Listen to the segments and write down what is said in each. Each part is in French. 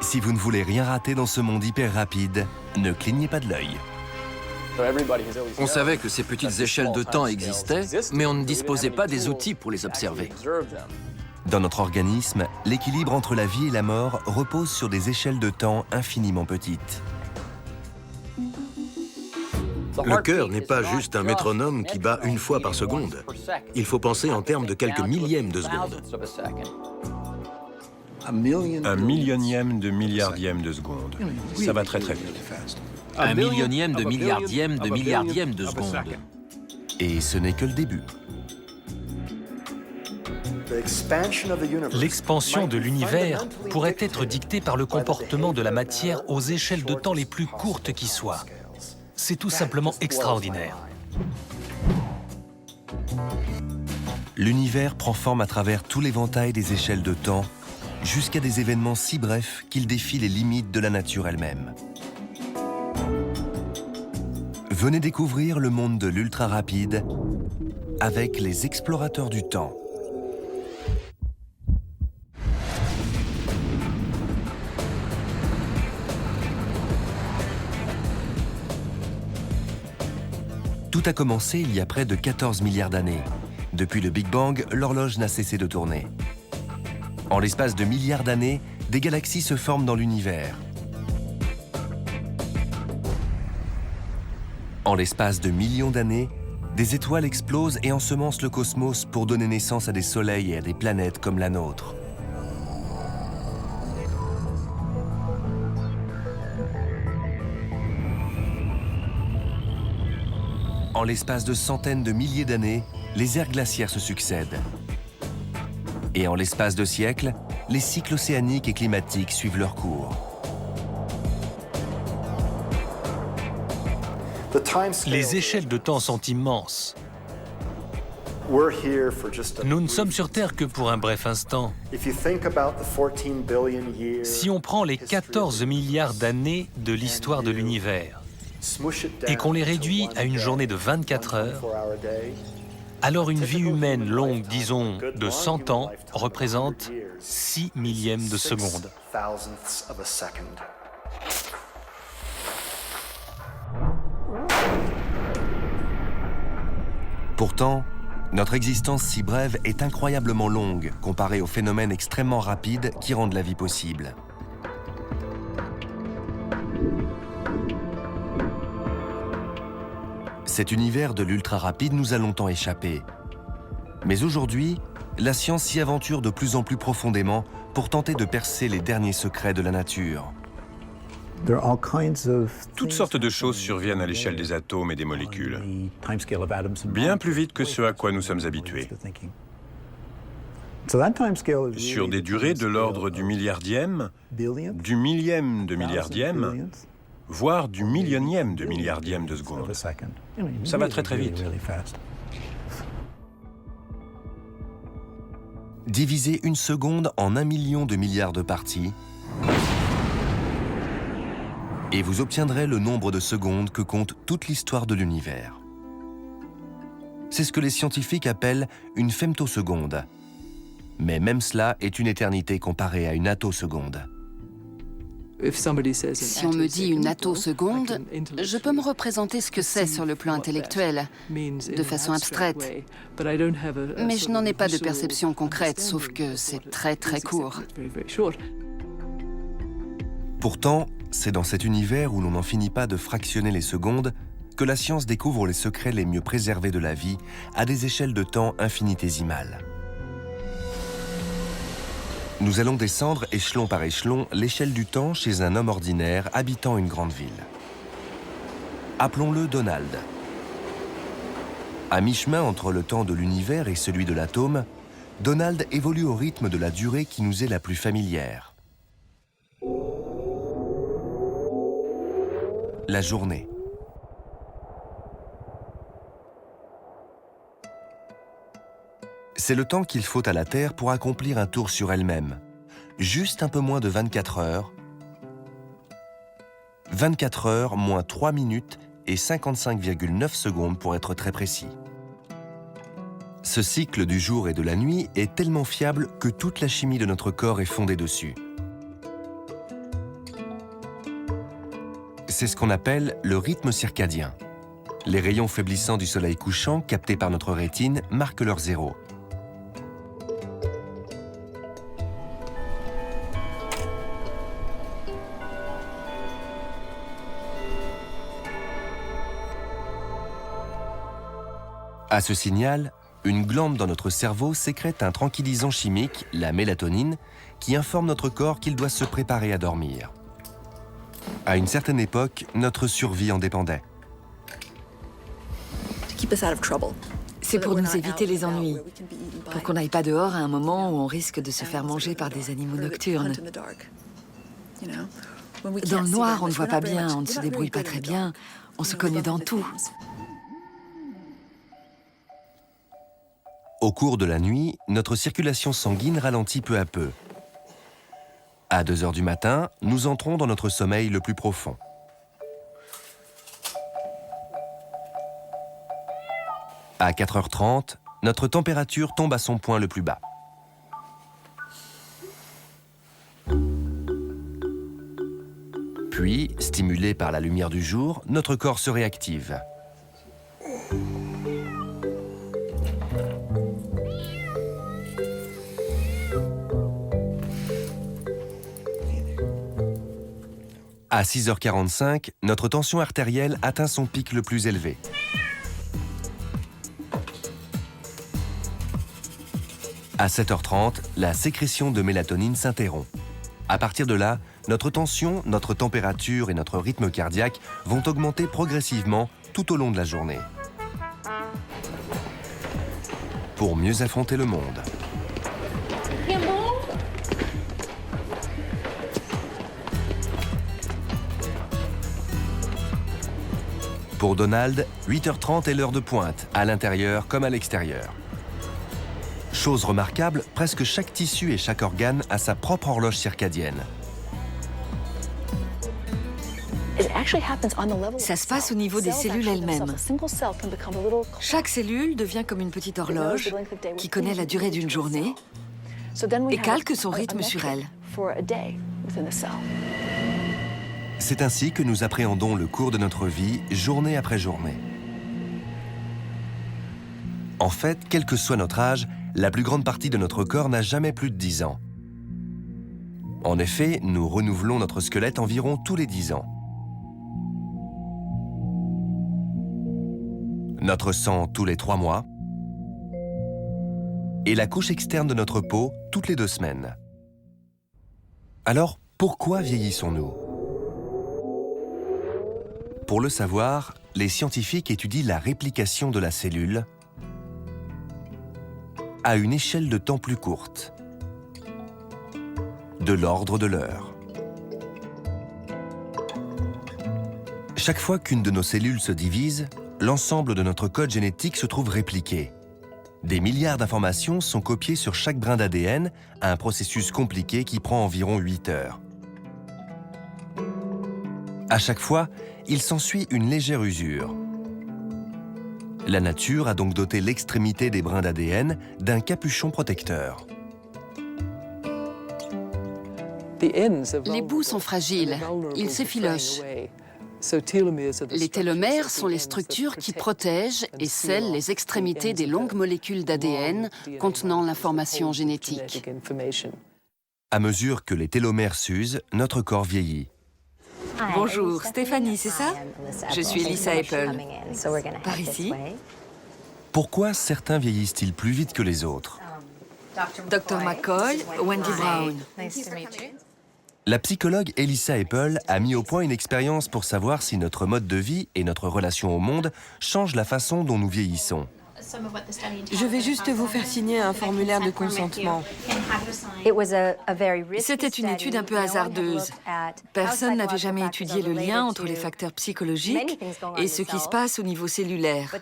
Si vous ne voulez rien rater dans ce monde hyper rapide, ne clignez pas de l'œil. On savait que ces petites échelles de temps existaient, mais on ne disposait pas des outils pour les observer. Dans notre organisme, l'équilibre entre la vie et la mort repose sur des échelles de temps infiniment petites. Le cœur n'est pas juste un métronome qui bat une fois par seconde. Il faut penser en termes de quelques millièmes de seconde. Un millionième de milliardième de seconde. Ça va très très vite. Un millionième de milliardième de milliardième de seconde. Et ce n'est que le début. L'expansion de l'univers pourrait être dictée par le comportement de la matière aux échelles de temps les plus courtes qui soient. C'est tout simplement extraordinaire. L'univers prend forme à travers tout l'éventail des échelles de temps, jusqu'à des événements si brefs qu'ils défient les limites de la nature elle-même. Venez découvrir le monde de l'ultra rapide avec les explorateurs du temps. Tout a commencé il y a près de 14 milliards d'années. Depuis le Big Bang, l'horloge n'a cessé de tourner. En l'espace de milliards d'années, des galaxies se forment dans l'univers. En l'espace de millions d'années, des étoiles explosent et ensemencent le cosmos pour donner naissance à des soleils et à des planètes comme la nôtre. En l'espace de centaines de milliers d'années, les ères glaciaires se succèdent. Et en l'espace de siècles, les cycles océaniques et climatiques suivent leur cours. Les échelles de temps sont immenses. Nous ne sommes sur Terre que pour un bref instant. Si on prend les 14 milliards d'années de l'histoire de l'univers et qu'on les réduit à une journée de 24 heures, alors une vie humaine longue, disons, de 100 ans, représente 6 millièmes de seconde. Pourtant, notre existence si brève est incroyablement longue comparée aux phénomènes extrêmement rapides qui rendent la vie possible. Cet univers de l'ultra rapide nous a longtemps échappé. Mais aujourd'hui, la science s'y aventure de plus en plus profondément pour tenter de percer les derniers secrets de la nature. Toutes sortes de choses surviennent à l'échelle des atomes et des molécules, bien plus vite que ce à quoi nous sommes habitués. Sur des durées de l'ordre du milliardième, du millième de milliardième, voire du millionième de milliardième de seconde. Ça va très très vite. Divisez une seconde en 1 million de milliards de parties et vous obtiendrez le nombre de secondes que compte toute l'histoire de l'univers. C'est ce que les scientifiques appellent une femtoseconde. Mais même cela est une éternité comparée à une attoseconde. Si on me dit une attoseconde, je peux me représenter ce que c'est sur le plan intellectuel, de façon abstraite. Mais je n'en ai pas de perception concrète, sauf que c'est très très court. Pourtant, c'est dans cet univers où l'on n'en finit pas de fractionner les secondes que la science découvre les secrets les mieux préservés de la vie à des échelles de temps infinitésimales. Nous allons descendre échelon par échelon l'échelle du temps chez un homme ordinaire habitant une grande ville. Appelons-le Donald. À mi-chemin entre le temps de l'univers et celui de l'atome, Donald évolue au rythme de la durée qui nous est la plus familière. La journée. C'est le temps qu'il faut à la Terre pour accomplir un tour sur elle-même. Juste un peu moins de 24 heures. 24 heures moins 3 minutes et 55,9 secondes pour être très précis. Ce cycle du jour et de la nuit est tellement fiable que toute la chimie de notre corps est fondée dessus. C'est ce qu'on appelle le rythme circadien. Les rayons faiblissants du soleil couchant captés par notre rétine marquent leur zéro. À ce signal, une glande dans notre cerveau sécrète un tranquillisant chimique, la mélatonine, qui informe notre corps qu'il doit se préparer à dormir. À une certaine époque, notre survie en dépendait. C'est pour nous éviter les ennuis, pour qu'on n'aille pas dehors à un moment où on risque de se faire manger par des animaux nocturnes. Dans le noir, on ne voit pas bien, on ne se débrouille pas très bien, on se cogne dans tout. Au cours de la nuit, notre circulation sanguine ralentit peu à peu. À 2 heures du matin, nous entrons dans notre sommeil le plus profond. À 4h30, notre température tombe à son point le plus bas. Puis, stimulé par la lumière du jour, notre corps se réactive. À 6h45, notre tension artérielle atteint son pic le plus élevé. À 7h30, la sécrétion de mélatonine s'interrompt. À partir de là, notre tension, notre température et notre rythme cardiaque vont augmenter progressivement tout au long de la journée. Pour mieux affronter le monde. Pour Donald, 8h30 est l'heure de pointe, à l'intérieur comme à l'extérieur. Chose remarquable, presque chaque tissu et chaque organe a sa propre horloge circadienne. Ça se passe au niveau des cellules elles-mêmes. Chaque cellule devient comme une petite horloge qui connaît la durée d'une journée et calque son rythme sur elle. C'est ainsi que nous appréhendons le cours de notre vie, journée après journée. En fait, quel que soit notre âge, la plus grande partie de notre corps n'a jamais plus de 10 ans. En effet, nous renouvelons notre squelette environ tous les 10 ans. Notre sang tous les 3 mois. Et la couche externe de notre peau toutes les 2 semaines. Alors, pourquoi vieillissons-nous ? Pour le savoir, les scientifiques étudient la réplication de la cellule à une échelle de temps plus courte, de l'ordre de l'heure. Chaque fois qu'une de nos cellules se divise, l'ensemble de notre code génétique se trouve répliqué. Des milliards d'informations sont copiées sur chaque brin d'ADN, un processus compliqué qui prend environ 8 heures. À chaque fois, il s'ensuit une légère usure. La nature a donc doté l'extrémité des brins d'ADN d'un capuchon protecteur. Les bouts sont fragiles, ils s'effilochent. Les télomères sont les structures qui protègent et scellent les extrémités des longues molécules d'ADN contenant l'information génétique. À mesure que les télomères s'usent, notre corps vieillit. Bonjour, Stéphanie, c'est ça? Je suis Elissa Apple. Par ici? Pourquoi certains vieillissent-ils plus vite que les autres? Dr McCoy, Wendy Brown. La psychologue Elissa Apple a mis au point une expérience pour savoir si notre mode de vie et notre relation au monde changent la façon dont nous vieillissons. Je vais juste vous faire signer un formulaire de consentement. C'était une étude un peu hasardeuse. Personne n'avait jamais étudié le lien entre les facteurs psychologiques et ce qui se passe au niveau cellulaire.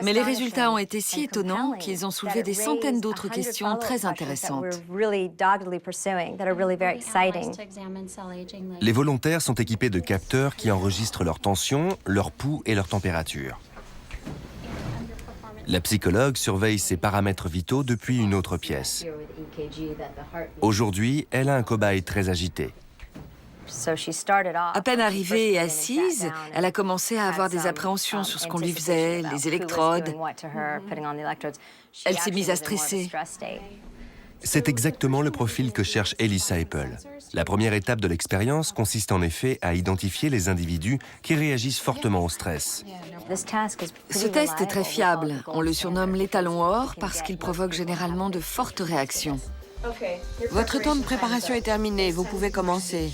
Mais les résultats ont été si étonnants qu'ils ont soulevé des centaines d'autres questions très intéressantes. Les volontaires sont équipés de capteurs qui enregistrent leur tension, leur pouls et leur température. La psychologue surveille ses paramètres vitaux depuis une autre pièce. Aujourd'hui, elle a un cobaye très agité. À peine arrivée et assise, elle a commencé à avoir des appréhensions sur ce qu'on lui faisait, les électrodes. Elle s'est mise à stresser. C'est exactement le profil que cherche Elissa Apple. La première étape de l'expérience consiste en effet à identifier les individus qui réagissent fortement au stress. Ce test est très fiable. On le surnomme l'étalon or parce qu'il provoque généralement de fortes réactions. Votre temps de préparation est terminé, vous pouvez commencer.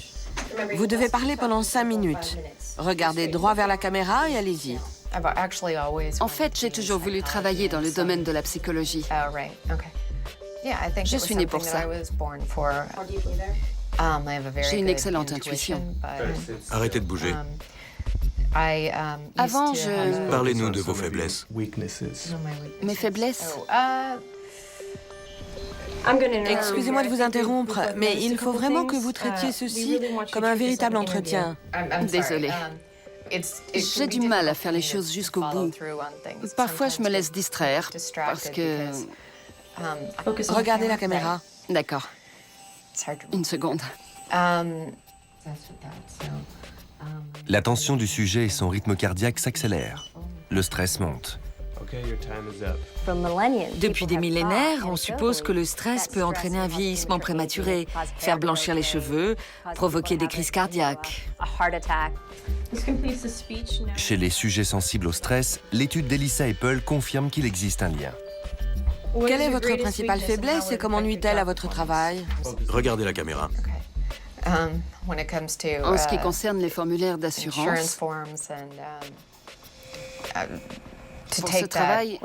Vous devez parler pendant 5 minutes. Regardez droit vers la caméra et allez-y. En fait, j'ai toujours voulu travailler dans le domaine de la psychologie. Je suis née pour ça. J'ai une excellente intuition. Arrêtez de bouger. Avant, je... Parlez-nous de vos faiblesses. Mes faiblesses? Excusez-moi de vous interrompre, mais il faut vraiment que vous traitiez ceci comme un véritable entretien. Désolée. J'ai du mal à faire les choses jusqu'au bout. Parfois, je me laisse distraire parce que... Regardez la caméra. D'accord. Une seconde. La tension du sujet et son rythme cardiaque s'accélèrent. Le stress monte. Depuis des millénaires, on suppose que le stress peut entraîner un vieillissement prématuré, faire blanchir les cheveux, provoquer des crises cardiaques. Chez les sujets sensibles au stress, l'étude d'Elissa Apple confirme qu'il existe un lien. Quelle est votre principale faiblesse et comment nuit-elle à votre travail? Regardez la caméra. En ce qui concerne les formulaires d'assurance, pour ce travail,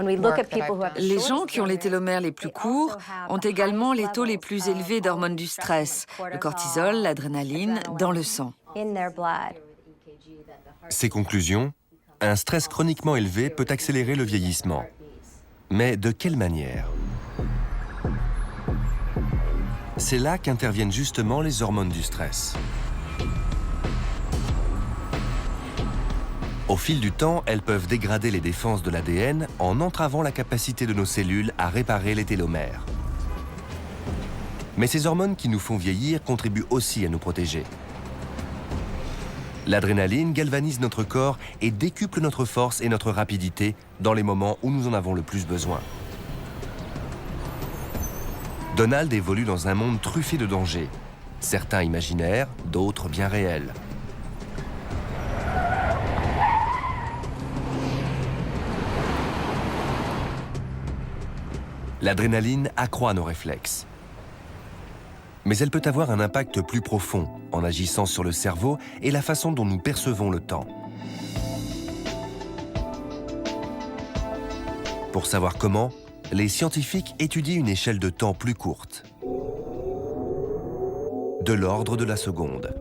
Les gens qui ont les télomères les plus courts ont également les taux les plus élevés d'hormones du stress, le cortisol, l'adrénaline, dans le sang. Ces conclusions, un stress chroniquement élevé peut accélérer le vieillissement. Mais de quelle manière? C'est là qu'interviennent justement les hormones du stress. Au fil du temps, elles peuvent dégrader les défenses de l'ADN en entravant la capacité de nos cellules à réparer les télomères. Mais ces hormones qui nous font vieillir contribuent aussi à nous protéger. L'adrénaline galvanise notre corps et décuple notre force et notre rapidité dans les moments où nous en avons le plus besoin. Donald évolue dans un monde truffé de dangers, certains imaginaires, d'autres bien réels. L'adrénaline accroît nos réflexes. Mais elle peut avoir un impact plus profond en agissant sur le cerveau et la façon dont nous percevons le temps. Pour savoir comment, les scientifiques étudient une échelle de temps plus courte, de l'ordre de la seconde.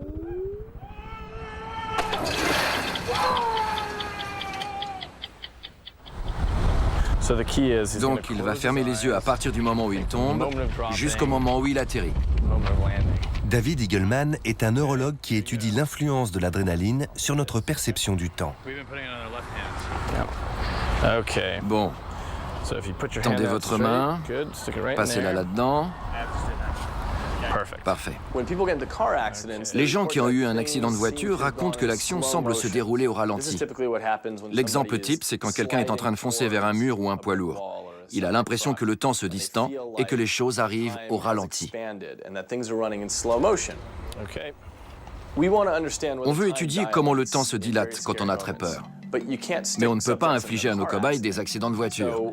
Donc il va fermer les yeux à partir du moment où il tombe jusqu'au moment où il atterrit. David Eagleman est un neurologue qui étudie l'influence de l'adrénaline sur notre perception du temps. Bon, tendez votre main, passez-la là-dedans. Parfait. Les gens qui ont eu un accident de voiture racontent que l'action semble se dérouler au ralenti. L'exemple type, c'est quand quelqu'un est en train de foncer vers un mur ou un poids lourd. Il a l'impression que le temps se distend et que les choses arrivent au ralenti. On veut étudier comment le temps se dilate quand on a très peur. Mais on ne peut pas infliger à nos cobayes des accidents de voiture.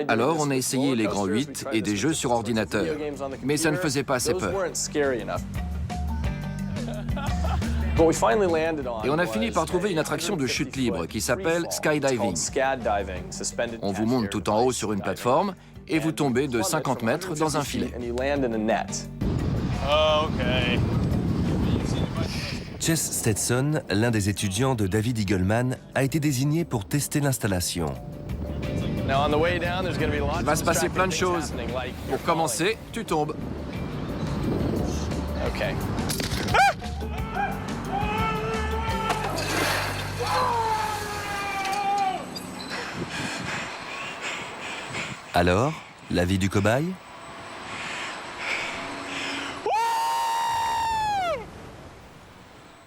Alors on a essayé les grands 8 et des jeux sur ordinateur. Mais ça ne faisait pas assez peur. Et on a fini par trouver une attraction de chute libre qui s'appelle skydiving. On vous monte tout en haut sur une plateforme et vous tombez de 50 mètres dans un filet. Chess Stetson, l'un des étudiants de David Eagleman, a été désigné pour tester l'installation. Il va se passer plein de choses. Pour commencer, tu tombes. Alors, la vie du cobaye?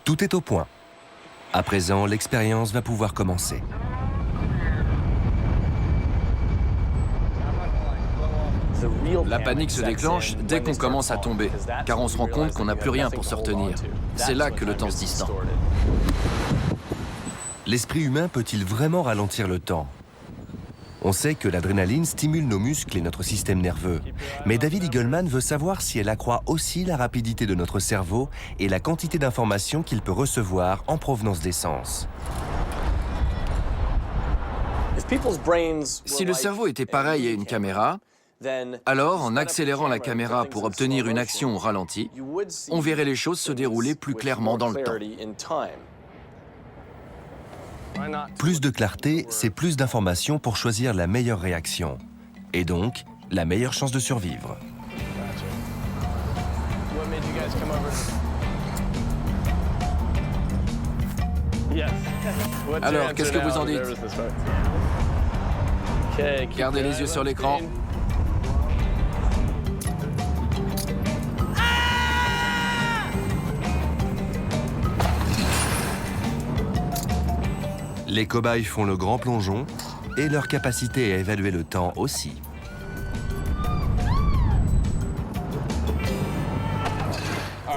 Tout est au point. À présent, l'expérience va pouvoir commencer. La panique se déclenche dès qu'on commence à tomber, car on se rend compte qu'on n'a plus rien pour se retenir. C'est là que le temps se distend. L'esprit humain peut-il vraiment ralentir le temps? On sait que l'adrénaline stimule nos muscles et notre système nerveux. Mais David Eagleman veut savoir si elle accroît aussi la rapidité de notre cerveau et la quantité d'informations qu'il peut recevoir en provenance des sens. Si le cerveau était pareil à une caméra, alors en accélérant la caméra pour obtenir une action au ralenti, on verrait les choses se dérouler plus clairement dans le temps. Plus de clarté, c'est plus d'informations pour choisir la meilleure réaction. Et donc, la meilleure chance de survivre. Alors, qu'est-ce que vous en dites? Gardez les yeux sur l'écran. Les cobayes font le grand plongeon et leur capacité à évaluer le temps aussi.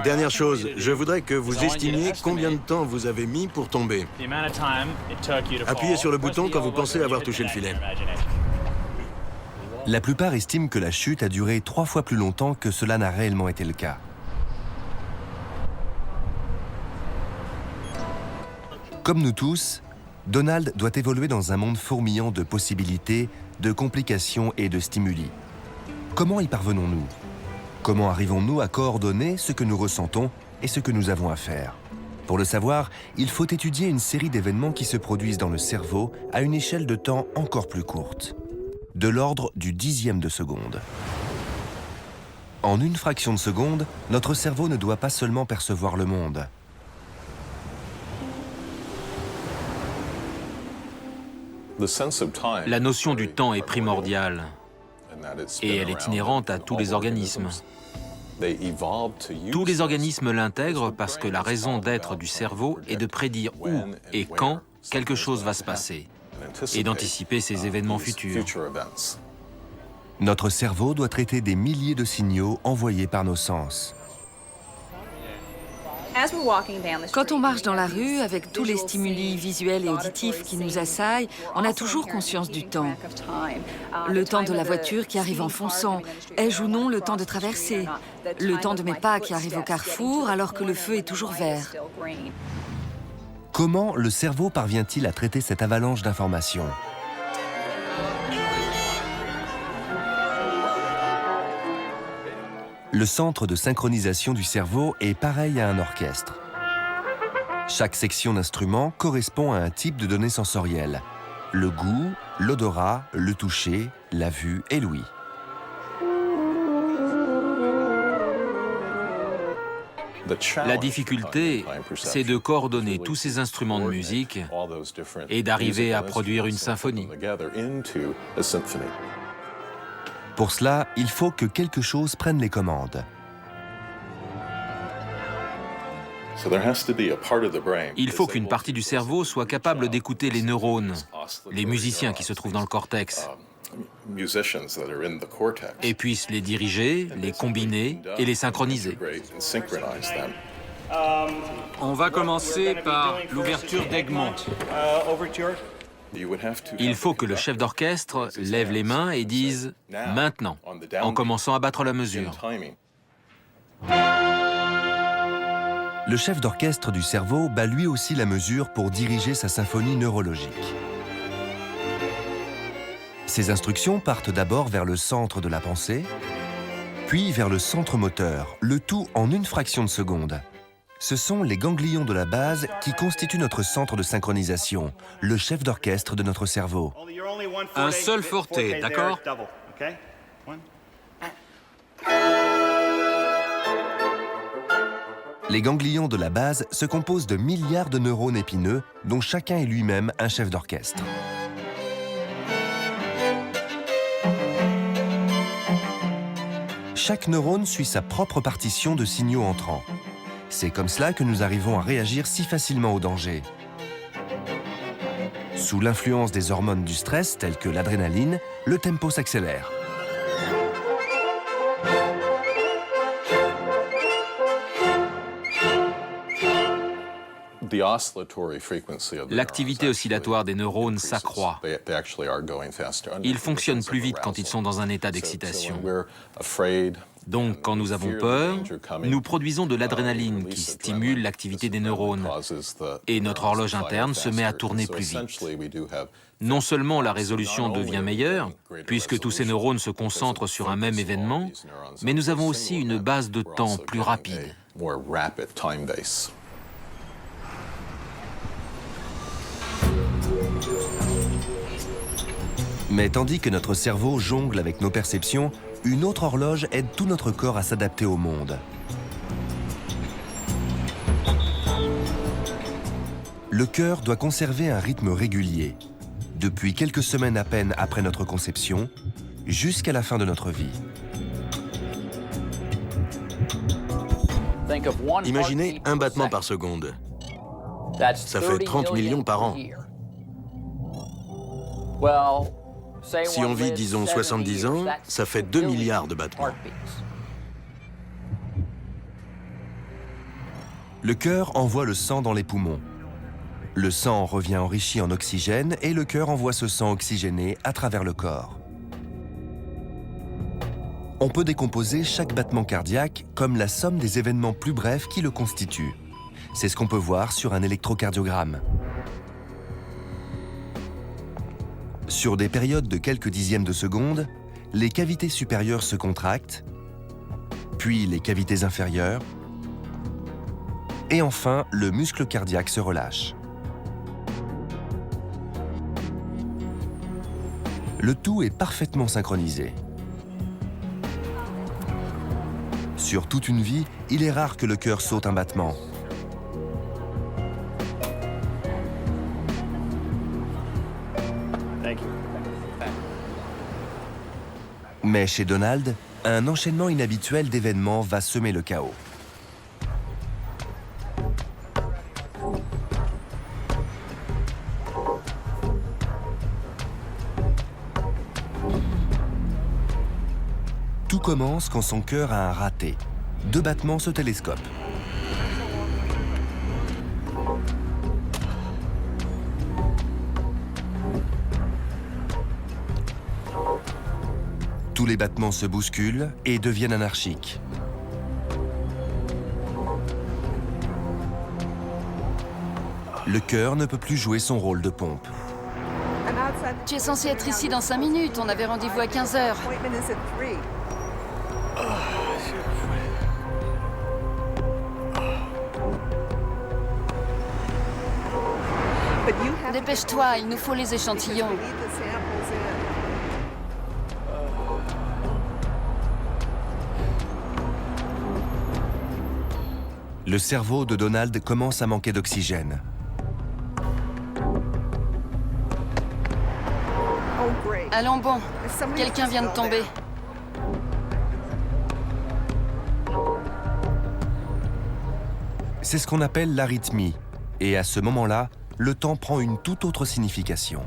Dernière chose, je voudrais que vous estimiez combien de temps vous avez mis pour tomber. Appuyez sur le bouton quand vous pensez avoir touché le filet. La plupart estiment que la chute a duré 3 fois plus longtemps que cela n'a réellement été le cas. Comme nous tous, Donald doit évoluer dans un monde fourmillant de possibilités, de complications et de stimuli. Comment y parvenons-nous? Comment arrivons-nous à coordonner ce que nous ressentons et ce que nous avons à faire? Pour le savoir, il faut étudier une série d'événements qui se produisent dans le cerveau à une échelle de temps encore plus courte, de l'ordre du dixième de seconde. En une fraction de seconde, notre cerveau ne doit pas seulement percevoir le monde. La notion du temps est primordiale et elle est inhérente à tous les organismes. Tous les organismes l'intègrent parce que la raison d'être du cerveau est de prédire où et quand quelque chose va se passer et d'anticiper ces événements futurs. Notre cerveau doit traiter des milliers de signaux envoyés par nos sens. Quand on marche dans la rue, avec tous les stimuli visuels et auditifs qui nous assaillent, on a toujours conscience du temps. Le temps de la voiture qui arrive en fonçant, ai-je ou non le temps de traverser? Le temps de mes pas qui arrivent au carrefour alors que le feu est toujours vert. Comment le cerveau parvient-il à traiter cette avalanche d'informations? Le centre de synchronisation du cerveau est pareil à un orchestre. Chaque section d'instrument correspond à un type de données sensorielles. Le goût, l'odorat, le toucher, la vue et l'ouïe. La difficulté, c'est de coordonner tous ces instruments de musique et d'arriver à produire une symphonie. Pour cela, il faut que quelque chose prenne les commandes. Il faut qu'une partie du cerveau soit capable d'écouter les neurones, les musiciens qui se trouvent dans le cortex, et puisse les diriger, les combiner et les synchroniser. On va commencer par l'ouverture d'Egmont. Il faut que le chef d'orchestre lève les mains et dise « maintenant », en commençant à battre la mesure. Le chef d'orchestre du cerveau bat lui aussi la mesure pour diriger sa symphonie neurologique. Ces instructions partent d'abord vers le centre de la pensée, puis vers le centre moteur, le tout en une fraction de seconde. Ce sont les ganglions de la base qui constituent notre centre de synchronisation, le chef d'orchestre de notre cerveau. Un seul forte, d'accord? Les ganglions de la base se composent de milliards de neurones épineux, dont chacun est lui-même un chef d'orchestre. Chaque neurone suit sa propre partition de signaux entrants. C'est comme cela que nous arrivons à réagir si facilement au danger. Sous l'influence des hormones du stress, telles que l'adrénaline, le tempo s'accélère. L'activité oscillatoire des neurones s'accroît. Ils fonctionnent plus vite quand ils sont dans un état d'excitation. Donc, quand nous avons peur, nous produisons de l'adrénaline qui stimule l'activité des neurones et notre horloge interne se met à tourner plus vite. Non seulement la résolution devient meilleure, puisque tous ces neurones se concentrent sur un même événement, mais nous avons aussi une base de temps plus rapide. Mais tandis que notre cerveau jongle avec nos perceptions, une autre horloge aide tout notre corps à s'adapter au monde. Le cœur doit conserver un rythme régulier, depuis quelques semaines à peine après notre conception, jusqu'à la fin de notre vie. Imaginez un battement par seconde. Ça fait 30 millions par an. Si on vit, disons, 70 ans, ça fait 2 milliards de battements. Le cœur envoie le sang dans les poumons. Le sang revient enrichi en oxygène et le cœur envoie ce sang oxygéné à travers le corps. On peut décomposer chaque battement cardiaque comme la somme des événements plus brefs qui le constituent. C'est ce qu'on peut voir sur un électrocardiogramme. Sur des périodes de quelques dixièmes de seconde, les cavités supérieures se contractent, puis les cavités inférieures, et enfin, le muscle cardiaque se relâche. Le tout est parfaitement synchronisé. Sur toute une vie, il est rare que le cœur saute un battement. Mais chez Donald, un enchaînement inhabituel d'événements va semer le chaos. Tout commence quand son cœur a un raté. 2 battements se télescopent. Tous les battements se bousculent et deviennent anarchiques. Le cœur ne peut plus jouer son rôle de pompe. Tu es censé être ici dans 5 minutes, on avait rendez-vous à 15 heures. Dépêche-toi, il nous faut les échantillons. Le cerveau de Donald commence à manquer d'oxygène. Allons bon, quelqu'un vient de tomber. C'est ce qu'on appelle l'arythmie. Et à ce moment-là, le temps prend une toute autre signification.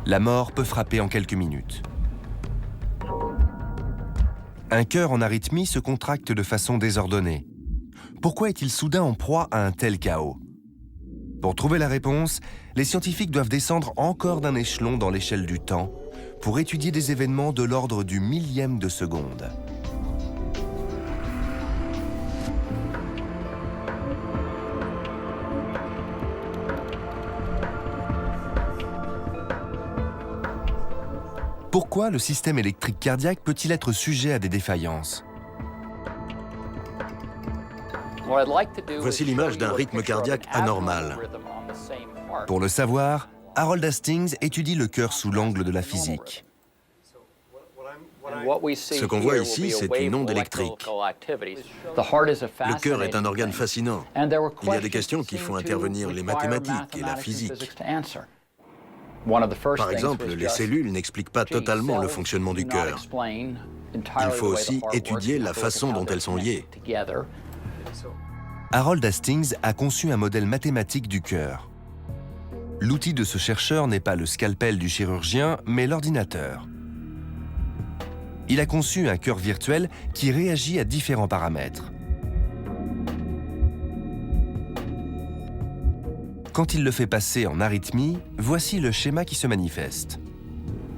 La mort peut frapper en quelques minutes. Un cœur en arythmie se contracte de façon désordonnée. Pourquoi est-il soudain en proie à un tel chaos? Pour trouver la réponse, les scientifiques doivent descendre encore d'un échelon dans l'échelle du temps pour étudier des événements de l'ordre du millième de seconde. Pourquoi le système électrique cardiaque peut-il être sujet à des défaillances? Voici l'image d'un rythme cardiaque anormal. Pour le savoir, Harold Hastings étudie le cœur sous l'angle de la physique. Ce qu'on voit ici, c'est une onde électrique. Le cœur est un organe fascinant. Il y a des questions qui font intervenir les mathématiques et la physique. Par exemple, les cellules n'expliquent pas totalement le fonctionnement du cœur. Il faut aussi étudier la façon dont elles sont liées. Harold Hastings a conçu un modèle mathématique du cœur. L'outil de ce chercheur n'est pas le scalpel du chirurgien, mais l'ordinateur. Il a conçu un cœur virtuel qui réagit à différents paramètres. Quand il le fait passer en arythmie, voici le schéma qui se manifeste.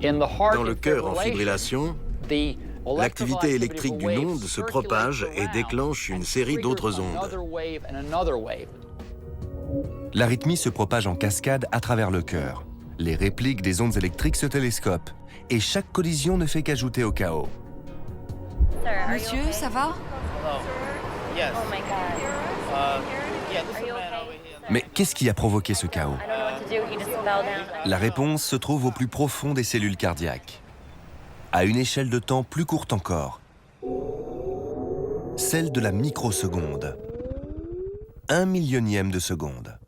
Dans le cœur en fibrillation, l'activité électrique d'une onde se propage et déclenche une série d'autres ondes. L'arythmie se propage en cascade à travers le cœur. Les répliques des ondes électriques se télescopent et chaque collision ne fait qu'ajouter au chaos. Monsieur, ça va? Mais qu'est-ce qui a provoqué ce chaos? La réponse se trouve au plus profond des cellules cardiaques, à une échelle de temps plus courte encore, celle de la microseconde, 1 millionième de seconde.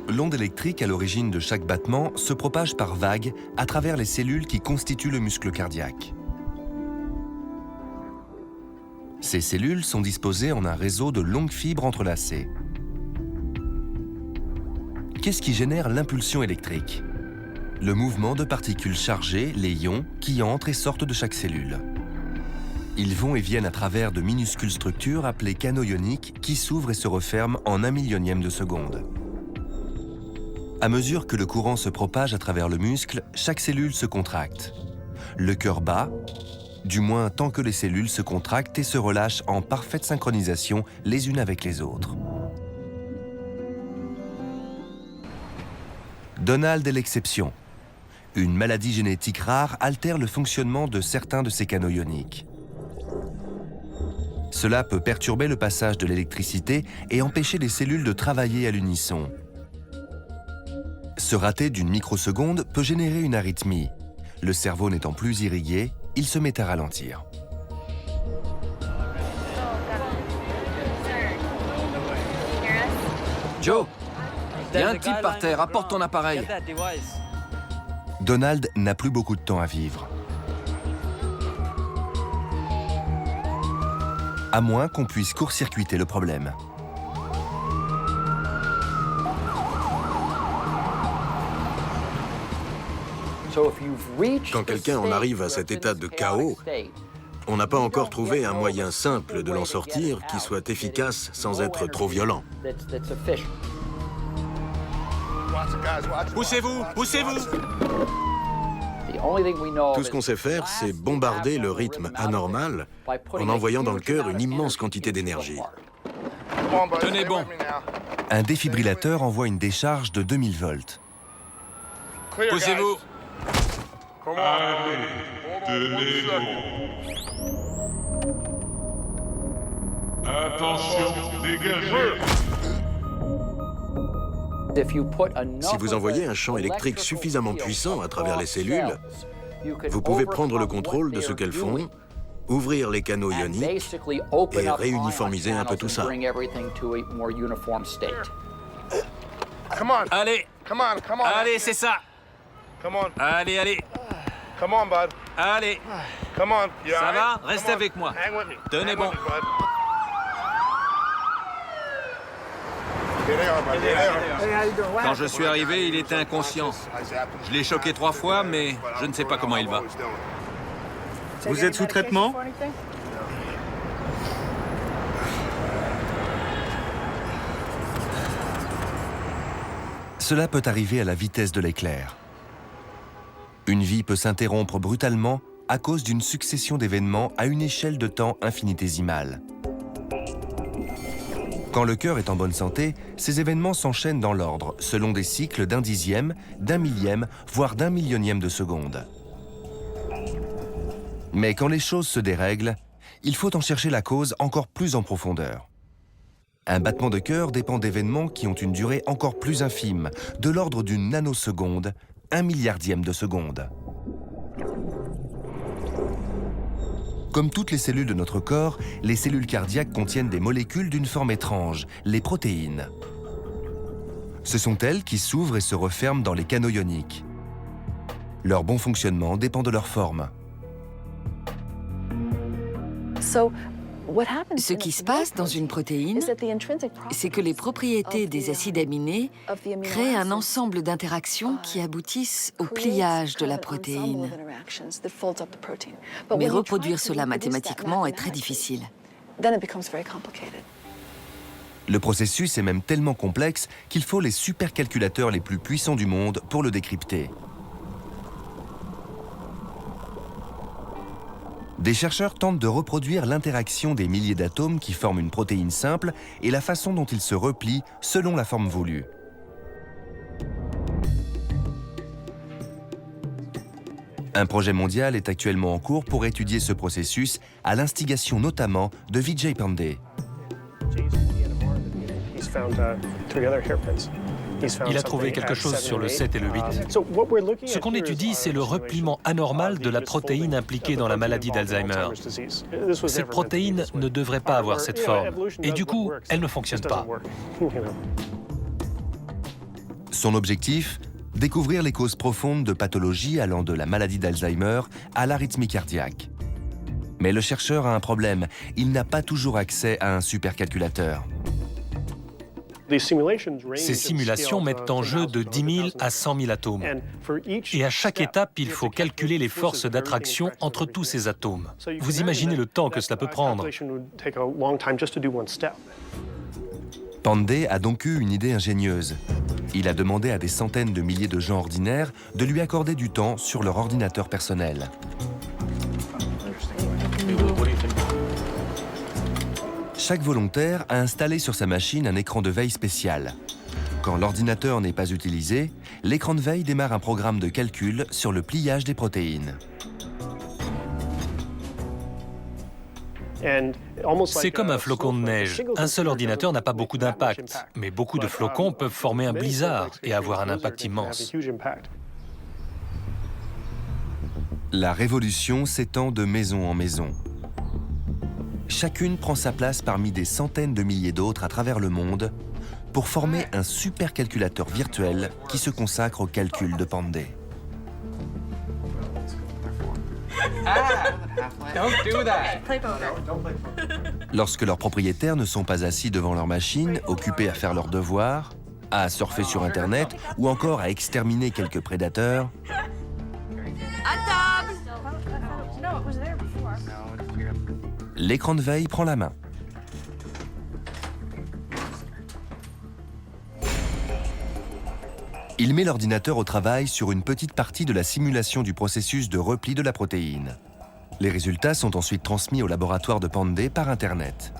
L'onde électrique à l'origine de chaque battement se propage par vagues à travers les cellules qui constituent le muscle cardiaque. Ces cellules sont disposées en un réseau de longues fibres entrelacées. Qu'est-ce qui génère l'impulsion électrique? Le mouvement de particules chargées, les ions, qui entrent et sortent de chaque cellule. Ils vont et viennent à travers de minuscules structures appelées canaux ioniques qui s'ouvrent et se referment en 1 millionième de seconde. À mesure que le courant se propage à travers le muscle, chaque cellule se contracte. Le cœur bat, du moins tant que les cellules se contractent et se relâchent en parfaite synchronisation les unes avec les autres. Donald est l'exception. Une maladie génétique rare altère le fonctionnement de certains de ces canaux ioniques. Cela peut perturber le passage de l'électricité et empêcher les cellules de travailler à l'unisson. Ce raté d'une microseconde peut générer une arythmie. Le cerveau n'étant plus irrigué, il se met à ralentir. Joe, il y a un type par terre, apporte ton appareil. Donald n'a plus beaucoup de temps à vivre. À moins qu'on puisse court-circuiter le problème. Quand quelqu'un en arrive à cet état de chaos, on n'a pas encore trouvé un moyen simple de l'en sortir qui soit efficace sans être trop violent. Poussez-vous, poussez-vous! Tout ce qu'on sait faire, c'est bombarder le rythme anormal en envoyant dans le cœur une immense quantité d'énergie. Tenez bon. Un défibrillateur envoie une décharge de 2000 volts. Poussez-vous. Allez, tenez bon. Attention, dégagez. Si vous envoyez un champ électrique suffisamment puissant à travers les cellules, vous pouvez prendre le contrôle de ce qu'elles font, ouvrir les canaux ioniques et réuniformiser un peu tout ça. Allez, allez, c'est ça. Allez, allez. Allez. Ça va? Restez avec moi. Tenez bon. Quand je suis arrivé, il était inconscient. Je l'ai choqué 3 fois, mais je ne sais pas comment il va. Vous êtes sous traitement? Cela peut arriver à la vitesse de l'éclair. Une vie peut s'interrompre brutalement à cause d'une succession d'événements à une échelle de temps infinitésimale. Quand le cœur est en bonne santé, ces événements s'enchaînent dans l'ordre, selon des cycles d'1 dixième, d'1 millième, voire d'1 millionième de seconde. Mais quand les choses se dérèglent, il faut en chercher la cause encore plus en profondeur. Un battement de cœur dépend d'événements qui ont une durée encore plus infime, de l'ordre d'une nanoseconde, 1 milliardième de seconde. Comme toutes les cellules de notre corps, les cellules cardiaques contiennent des molécules d'une forme étrange, les protéines. Ce sont elles qui s'ouvrent et se referment dans les canaux ioniques. Leur bon fonctionnement dépend de leur forme. Ce qui se passe dans une protéine, c'est que les propriétés des acides aminés créent un ensemble d'interactions qui aboutissent au pliage de la protéine. Mais reproduire cela mathématiquement est très difficile. Le processus est même tellement complexe qu'il faut les supercalculateurs les plus puissants du monde pour le décrypter. Des chercheurs tentent de reproduire l'interaction des milliers d'atomes qui forment une protéine simple et la façon dont ils se replient selon la forme voulue. Un projet mondial est actuellement en cours pour étudier ce processus, à l'instigation notamment de Vijay Pandey. Il a trouvé quelque chose sur le 7 et le 8. Ce qu'on étudie, c'est le repliement anormal de la protéine impliquée dans la maladie d'Alzheimer. Cette protéine ne devrait pas avoir cette forme, et du coup, elle ne fonctionne pas. Son objectif ? Découvrir les causes profondes de pathologies allant de la maladie d'Alzheimer à l'arythmie cardiaque. Mais le chercheur a un problème, il n'a pas toujours accès à un supercalculateur. Ces simulations mettent en jeu de 10 000 à 100 000 atomes. Et à chaque étape, il faut calculer les forces d'attraction entre tous ces atomes. Vous imaginez le temps que cela peut prendre. Pandey a donc eu une idée ingénieuse. Il a demandé à des centaines de milliers de gens ordinaires de lui accorder du temps sur leur ordinateur personnel. Chaque volontaire a installé sur sa machine un écran de veille spécial. Quand l'ordinateur n'est pas utilisé, l'écran de veille démarre un programme de calcul sur le pliage des protéines. C'est comme un flocon de neige. Un seul ordinateur n'a pas beaucoup d'impact, mais beaucoup de flocons peuvent former un blizzard et avoir un impact immense. La révolution s'étend de maison en maison. Chacune prend sa place parmi des centaines de milliers d'autres à travers le monde pour former un supercalculateur virtuel qui se consacre au calcul de Pandey. Lorsque leurs propriétaires ne sont pas assis devant leur machine, occupés à faire leurs devoirs, à surfer sur Internet ou encore à exterminer quelques prédateurs, À table! l'écran de veille prend la main. Il met l'ordinateur au travail sur une petite partie de la simulation du processus de repli de la protéine. Les résultats sont ensuite transmis au laboratoire de Pandey par Internet.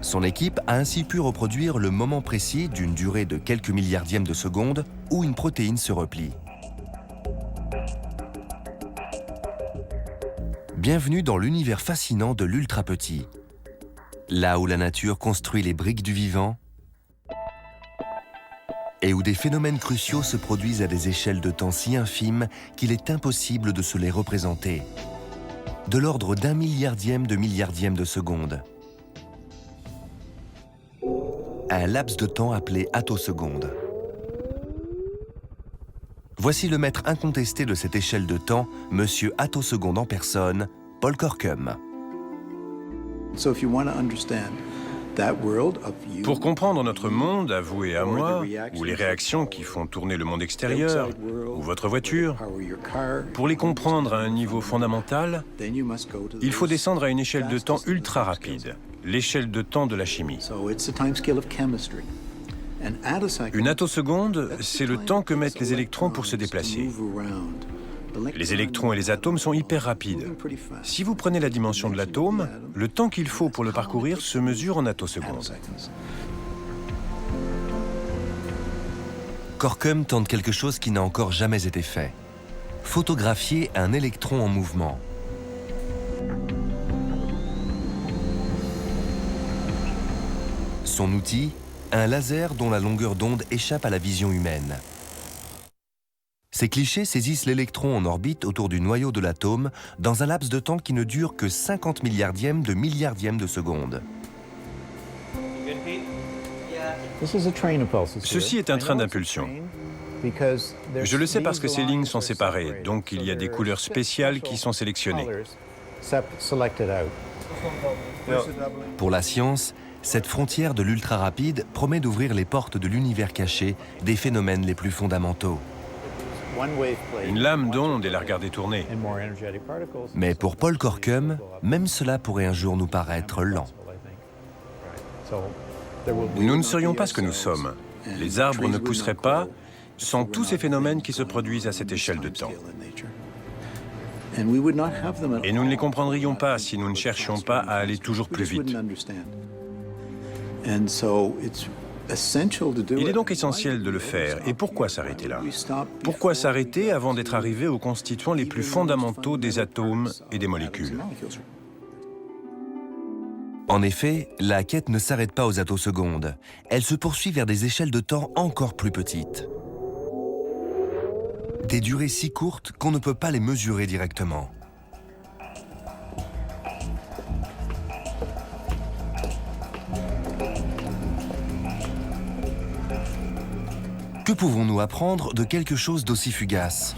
Son équipe a ainsi pu reproduire le moment précis d'une durée de quelques milliardièmes de seconde où une protéine se replie. Bienvenue dans l'univers fascinant de l'ultra-petit. Là où la nature construit les briques du vivant et où des phénomènes cruciaux se produisent à des échelles de temps si infimes qu'il est impossible de se les représenter. De l'ordre d'1 milliardième de seconde. Un laps de temps appelé attoseconde. Voici le maître incontesté de cette échelle de temps, Monsieur Attoseconde en personne, Paul Corkum. Pour comprendre notre monde, à vous et à moi, ou les réactions qui font tourner le monde extérieur, ou votre voiture, pour les comprendre à un niveau fondamental, il faut descendre à une échelle de temps ultra rapide, l'échelle de temps de la chimie. Une attoseconde, c'est le temps que mettent les électrons pour se déplacer. Les électrons et les atomes sont hyper rapides. Si vous prenez la dimension de l'atome, le temps qu'il faut pour le parcourir se mesure en attosecondes. Corkum tente quelque chose qui n'a encore jamais été fait. Photographier un électron en mouvement. Son outil, un laser dont la longueur d'onde échappe à la vision humaine. Ces clichés saisissent l'électron en orbite autour du noyau de l'atome dans un laps de temps qui ne dure que 50 milliardièmes de seconde. Ceci est un train d'impulsion. Je le sais parce que ces lignes sont séparées, donc il y a des couleurs spéciales qui sont sélectionnées. Pour la science, cette frontière de l'ultra-rapide promet d'ouvrir les portes de l'univers caché des phénomènes les plus fondamentaux. Une lame d'onde et la regarder tourner. Mais pour Paul Corkum, même cela pourrait un jour nous paraître lent. Nous ne serions pas ce que nous sommes. Les arbres ne pousseraient pas sans tous ces phénomènes qui se produisent à cette échelle de temps. Et nous ne les comprendrions pas si nous ne cherchions pas à aller toujours plus vite. Il est donc essentiel de le faire. Et pourquoi s'arrêter là? Pourquoi s'arrêter avant d'être arrivé aux constituants les plus fondamentaux des atomes et des molécules? En effet, la quête ne s'arrête pas aux attosecondes. Elle se poursuit vers des échelles de temps encore plus petites. Des durées si courtes qu'on ne peut pas les mesurer directement. Que pouvons-nous apprendre de quelque chose d'aussi fugace?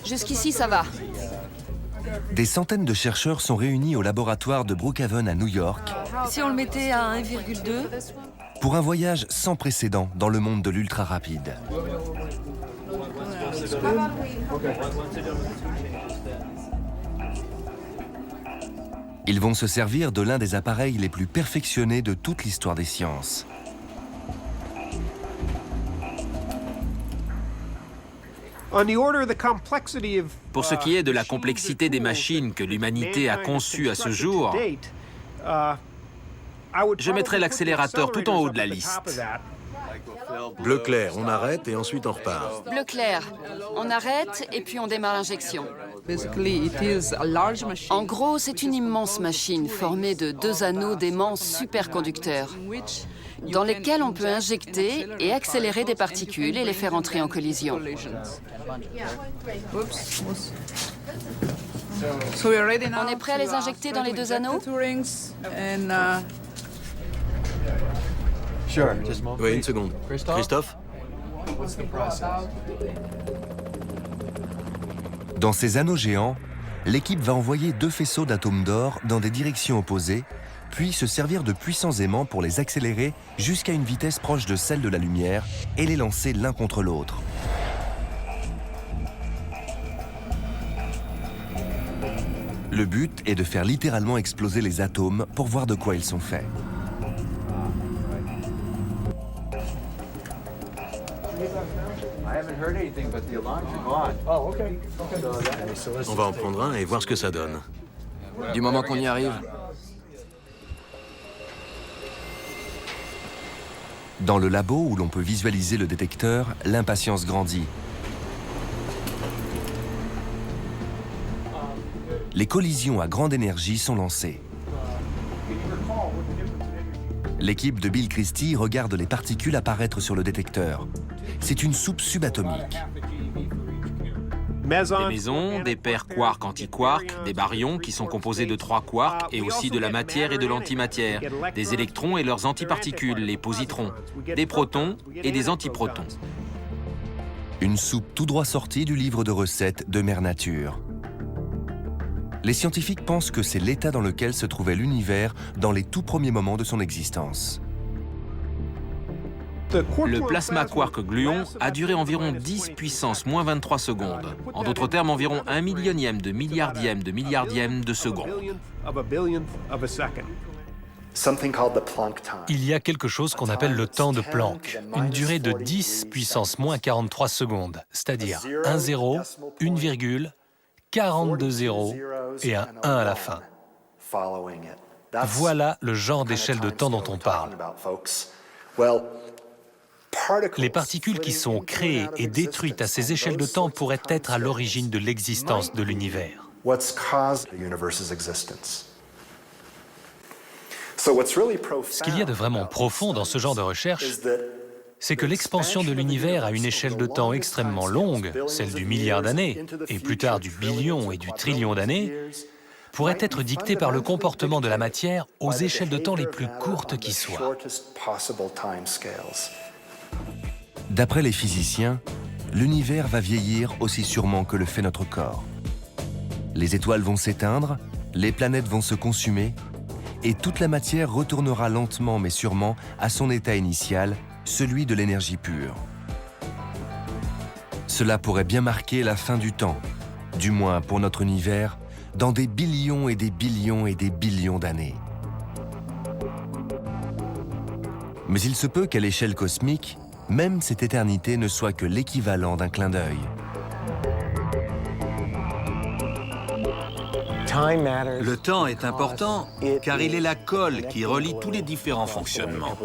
Jusqu'ici, ça va. Des centaines de chercheurs sont réunis au laboratoire de Brookhaven à New York Si on le mettait à 1,2, pour un voyage sans précédent dans le monde de l'ultra-rapide. Ils vont se servir de l'un des appareils les plus perfectionnés de toute l'histoire des sciences. Pour ce qui est de la complexité des machines que l'humanité a conçues à ce jour, je mettrai l'accélérateur tout en haut de la liste. Bleu clair, on arrête et ensuite on repart. Bleu clair, on arrête et puis on démarre l'injection. En gros, c'est une immense machine formée de 2 anneaux d'aimants superconducteurs dans lesquels on peut injecter et accélérer des particules et les faire entrer en collision. On est prêt à les injecter dans les 2 anneaux? Oui, une seconde. Christophe? Dans ces anneaux géants, l'équipe va envoyer 2 faisceaux d'atomes d'or dans des directions opposées, puis se servir de puissants aimants pour les accélérer jusqu'à une vitesse proche de celle de la lumière et les lancer l'un contre l'autre. Le but est de faire littéralement exploser les atomes pour voir de quoi ils sont faits. On va en prendre un et voir ce que ça donne. Du moment qu'on y arrive. Dans le labo où l'on peut visualiser le détecteur, l'impatience grandit. Les collisions à grande énergie sont lancées. L'équipe de Bill Christie regarde les particules apparaître sur le détecteur. C'est une soupe subatomique. Des mésons, des paires quark-antiquark, des baryons qui sont composés de 3 quarks et aussi de la matière et de l'antimatière, des électrons et leurs antiparticules, les positrons, des protons et des antiprotons. Une soupe tout droit sortie du livre de recettes de Mère Nature. Les scientifiques pensent que c'est l'état dans lequel se trouvait l'univers dans les tout premiers moments de son existence. Le plasma quark gluon a duré environ 10 puissance moins 23 secondes. En d'autres termes, environ 1 millionième de milliardième de seconde. Il y a quelque chose qu'on appelle le temps de Planck, une durée de 10 puissance moins 43 secondes, c'est-à-dire un 0, une virgule, 42 zéros et un 1 à la fin. Voilà le genre d'échelle de temps dont on parle. Les particules qui sont créées et détruites à ces échelles de temps pourraient être à l'origine de l'existence de l'univers. Ce qu'il y a de vraiment profond dans ce genre de recherche, c'est que l'expansion de l'univers à une échelle de temps extrêmement longue, celle du milliard d'années, et plus tard du billion et du trillion d'années, pourrait être dictée par le comportement de la matière aux échelles de temps les plus courtes qui soient. D'après les physiciens, l'univers va vieillir aussi sûrement que le fait notre corps. Les étoiles vont s'éteindre, les planètes vont se consumer, et toute la matière retournera lentement mais sûrement à son état initial, celui de l'énergie pure. Cela pourrait bien marquer la fin du temps, du moins pour notre univers, dans des billions et des billions et des billions d'années. Mais il se peut qu'à l'échelle cosmique, même cette éternité ne soit que l'équivalent d'un clin d'œil. Le temps est important car il est la colle qui relie tous les différents fonctionnements.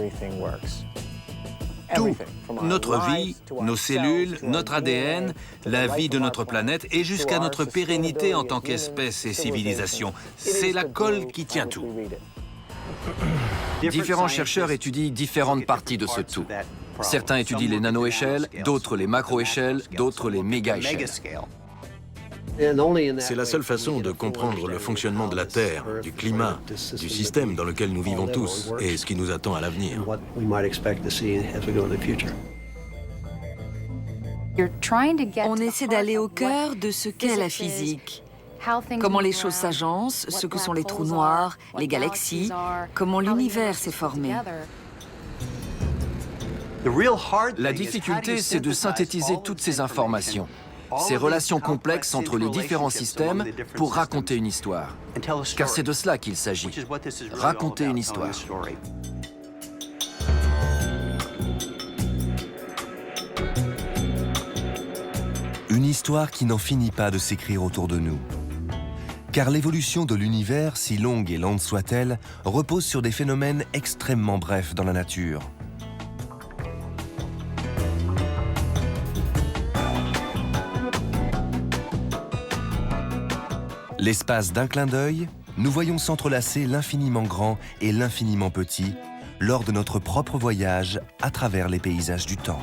Tout, notre vie, nos cellules, notre ADN, la vie de notre planète et jusqu'à notre pérennité en tant qu'espèce et civilisation. C'est la colle qui tient tout. Différents chercheurs étudient différentes parties de ce tout. Certains étudient les nano-échelles, d'autres les macro-échelles, d'autres les méga-échelles. C'est la seule façon de comprendre le fonctionnement de la Terre, du climat, du système dans lequel nous vivons tous et ce qui nous attend à l'avenir. On essaie d'aller au cœur de ce qu'est la physique. Comment les choses s'agencent, ce que sont les trous noirs, les galaxies, comment l'univers s'est formé. La difficulté, c'est de synthétiser toutes ces informations, ces relations complexes entre les différents systèmes pour raconter une histoire. Car c'est de cela qu'il s'agit, raconter une histoire. Une histoire qui n'en finit pas de s'écrire autour de nous. Car l'évolution de l'univers, si longue et lente soit-elle, repose sur des phénomènes extrêmement brefs dans la nature. L'espace d'un clin d'œil, nous voyons s'entrelacer l'infiniment grand et l'infiniment petit lors de notre propre voyage à travers les paysages du temps.